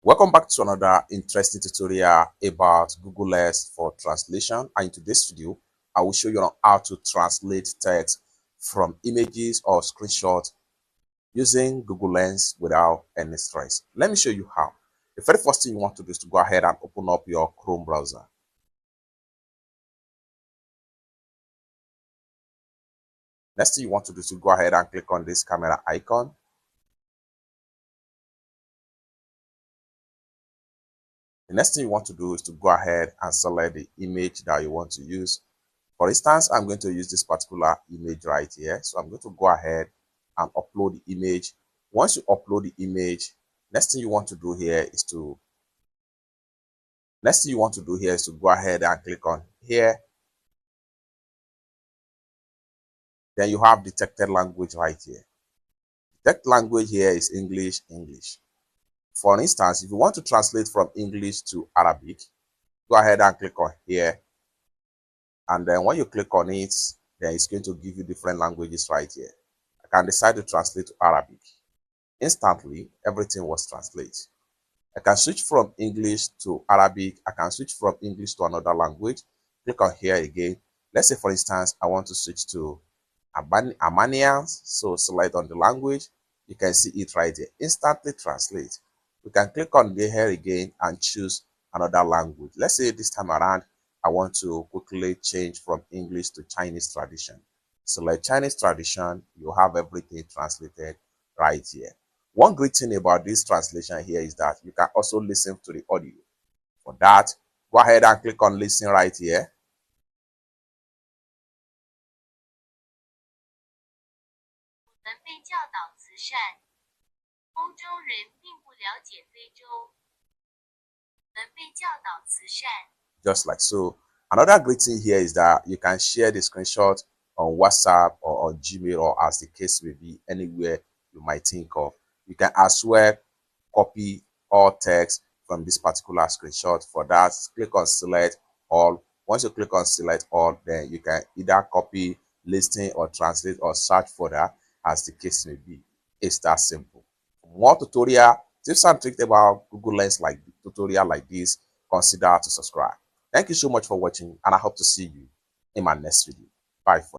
Welcome back to another interesting tutorial about Google Lens for translation. And in today's video, I will show you how to translate text from images or screenshots using Google Lens without any stress. Let me show you how. The very first thing you want to do is to go ahead and open up your Chrome browser. Next thing you want to do is to go ahead and click on this camera icon. The next thing you want to do is to go ahead and select the image that you want to use. For instance, I'm going to use this particular image right here. So I'm going to go ahead and upload the image. Once you upload the image, next thing you want to do here is to go ahead and click on here. Then you have detected language right here. Detected language here is English. For instance, if you want to translate from English to Arabic, go ahead and click on here. And then when you click on it, then it's going to give you different languages right here. I can decide to translate to Arabic. Instantly, everything was translated. I can switch from English to Arabic. I can switch from English to another language. Click on here again. Let's say, for instance, I want to switch to Armenian. So select on the language. You can see it right here. Instantly translate. We can click on here again and choose another language. Let's say this time around, I want to quickly change from English to Chinese tradition. Select Chinese tradition. You have everything translated right here. One great thing about this translation here is that you can also listen to the audio. For that, go ahead and click on listen right here. Just like so. Another great thing here is that you can share the screenshot on WhatsApp or on Gmail, or as the case may be, anywhere you might think of. You can as well copy all text from this particular screenshot. For that, click on select all. Once you click on select all, then you can either copy, listen, or translate or search for that, as the case may be. It's that simple. For more tutorial tips and tricks about Google Lens like tutorial like this, consider to subscribe. Thank you so much for watching, and I hope to see you in my next video. Bye for now.